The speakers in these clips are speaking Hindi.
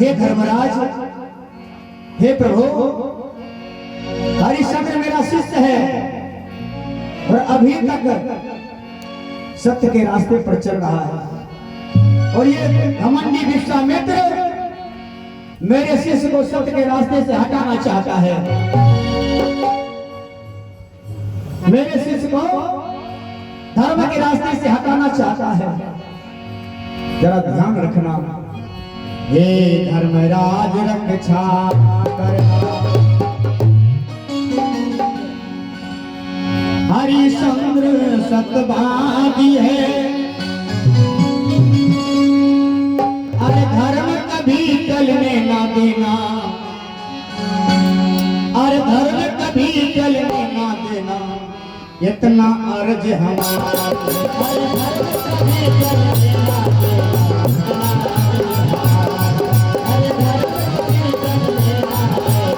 हे धर्मराज, हे प्रभु, हरिश्चंद्र मेरा शिष्य है और अभी तक सत्य के रास्ते पर चल रहा है, और ये घमंडी विश्वामित्र मेरे शिष्य को सत्य के रास्ते से हटाना चाहता है। मेरे शिष्य को धर्म के रास्ते से हटाना चाहता है। जरा ध्यान रखना, हे धर्मराज रक्षा करना, हरिश्चंद्र सत्यवादी है, अरे धर्म कभी टलने ना देना, अरे धर्म कभी टलने ना देना, इतना अर्ज हमारा, अरे धर्म कभी टलने ना देना,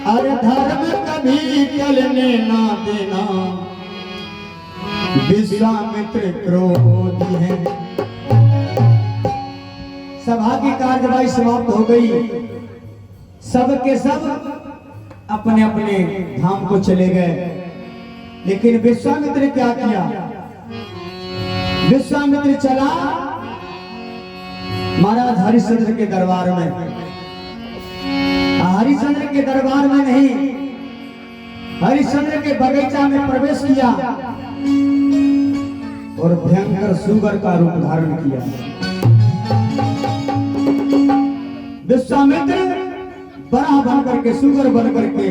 अरे धर्म कभी टलने ना विश्वामित्र क्रोधी है। सभा की कार्यवाही समाप्त हो गई। सब के सब अपने अपने धाम को चले गए, लेकिन विश्वामित्र ने क्या किया? विश्वामित्र चला महाराज हरिश्चंद्र के दरबार में। हरिश्चंद्र के दरबार में नहीं, हरिश्चंद्र के बगीचा में प्रवेश किया और भयंकर सुगर का रूप धारण किया। विश्वामित्र बड़ा बन करके, सुगर बन करके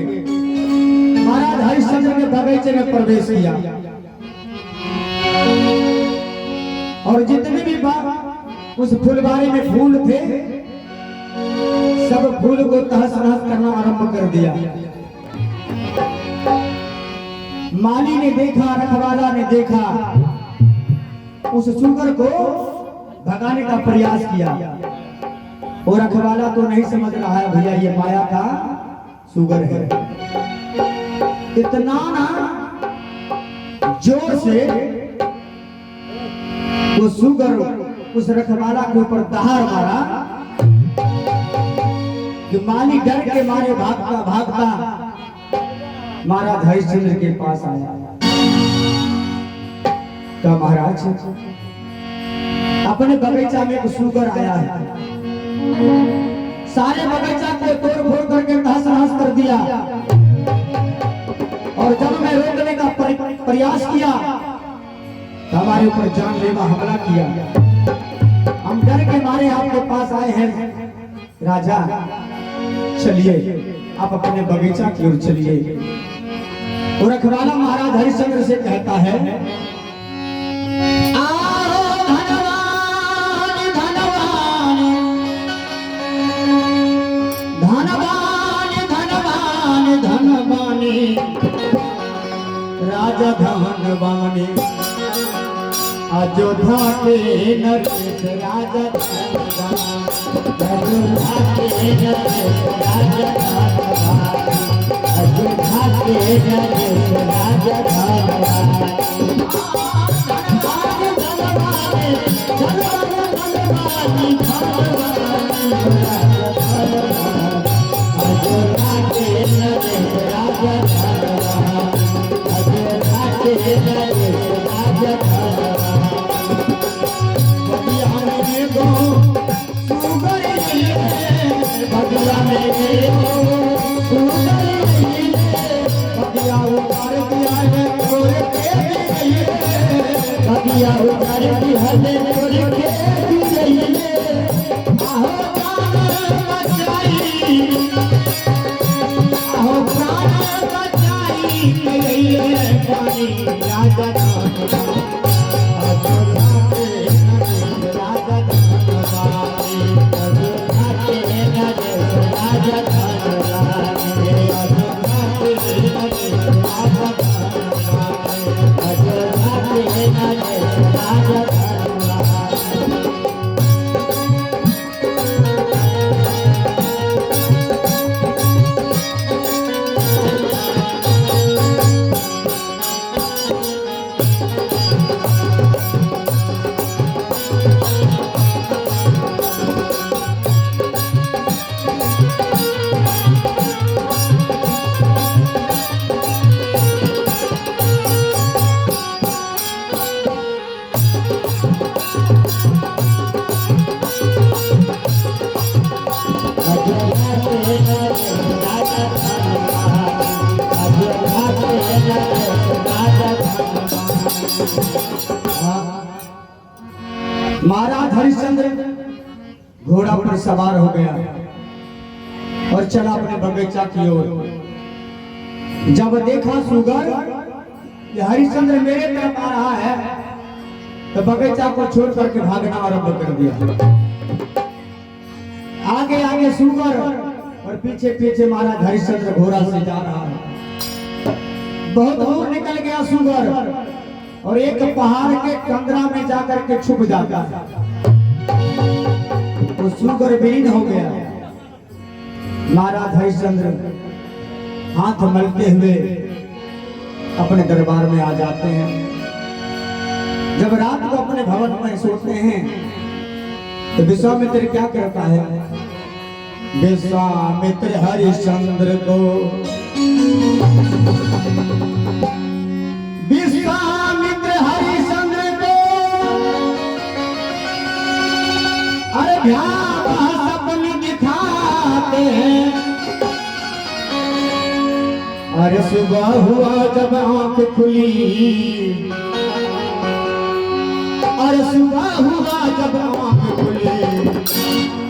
महाराज हरिश्चंद्र के बगीचे में प्रवेश किया और जितने भी उस फुलवारी में फूल थे, सब फूल को तहस नहस करना आरंभ कर दिया। माली ने देखा, रखवाला ने देखा, उस सुगर को भगाने का प्रयास किया और रखवाला तो नहीं समझ रहा है भैया ये माया का सुगर है। इतना ना जोर से वो सुगर उस रखवाला के ऊपर दहाड़ मारा कि माली डर के मारे भागता भागता महाराज हरिश्चंद्र के पास आया। तो महाराज अपने बगीचा में एक सुगर आया है, सारे बगीचा को तोड़ फोड़ करके तहस नहस कर दिया, और जब मैं रोकने का प्रयास किया तो हमारे ऊपर जानलेवा हमला किया। हम डर के मारे आपके पास आए हैं राजा, चलिए आप अपने बगीचा की ओर चलिए। और रखवाला महाराज हरिश्चंद्र से कहता है, राजा धनवानी अयोध्या के नरेश, राजा अयोध्या के नरेश, राजा अयोध्या के नरेश, राजा बगिया उतार दिया है। महाराज हरिश्चंद्र घोड़ा पर सवार हो गया और चला अपने बगीचा की ओर। जब देखा सुगर कि हरिश्चंद्र मेरे तरफ आ रहा है तो बगीचा को छोड़ करके भागना आरंभ कर दिया। आगे आगे सुगर और पीछे पीछे महाराज हरिश्चंद्र घोड़ा से जा रहा है। बहुत दूर निकल गया सुगर और एक पहाड़ के कंदरा में जाकर के छुप जाता है। वो सुगर विलीन हो गया। महाराज हरिश्चंद्र हाथ मलते हुए अपने दरबार में आ जाते हैं। जब रात को अपने भवन में सोते हैं तो विश्वामित्र क्या कहता है? विश्वामित्र हरिश्चंद्र को सपने दिखाते हैं। अरे सुबह हुआ जब आंख खुली, अरे सुबह हुआ जब आंख खुली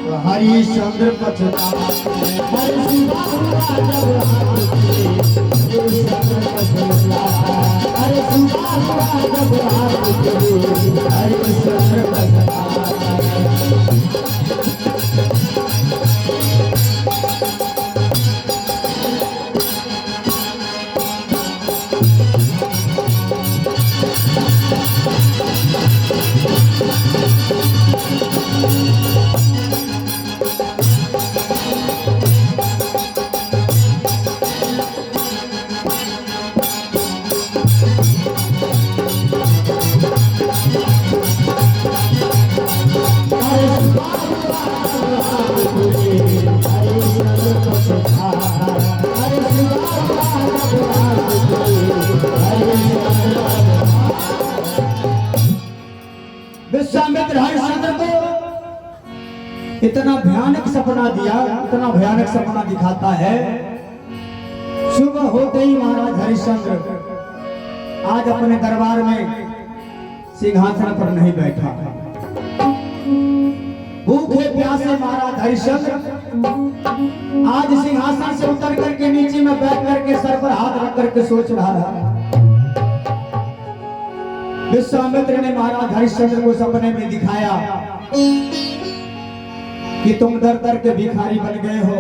तो हरिश्चंद्र पछता। अरे सुबह हुआ जब आंख खुली हरिश्चंद्र पछता। अरे सुबह हुआ जब आंख खुली हरिश्चंद्र पछता। विश्वामित्र हरिश्चंद्र को इतना भयानक सपना दिया, इतना भयानक सपना दिखाता है। सुबह होते ही महाराज हरिश्चंद्र आज अपने दरबार में सिंहासन पर नहीं बैठा। भूखे प्यासे महाराज हरिश्चंद्र आज सिंहासन से उतर करके नीचे में बैठ करके सर पर हाथ रख करके सोच रहा था। विश्वामित्र ने महाराज हरिश्चंद्र को सपने में दिखाया कि तुम दर दर के भिखारी बन गए हो,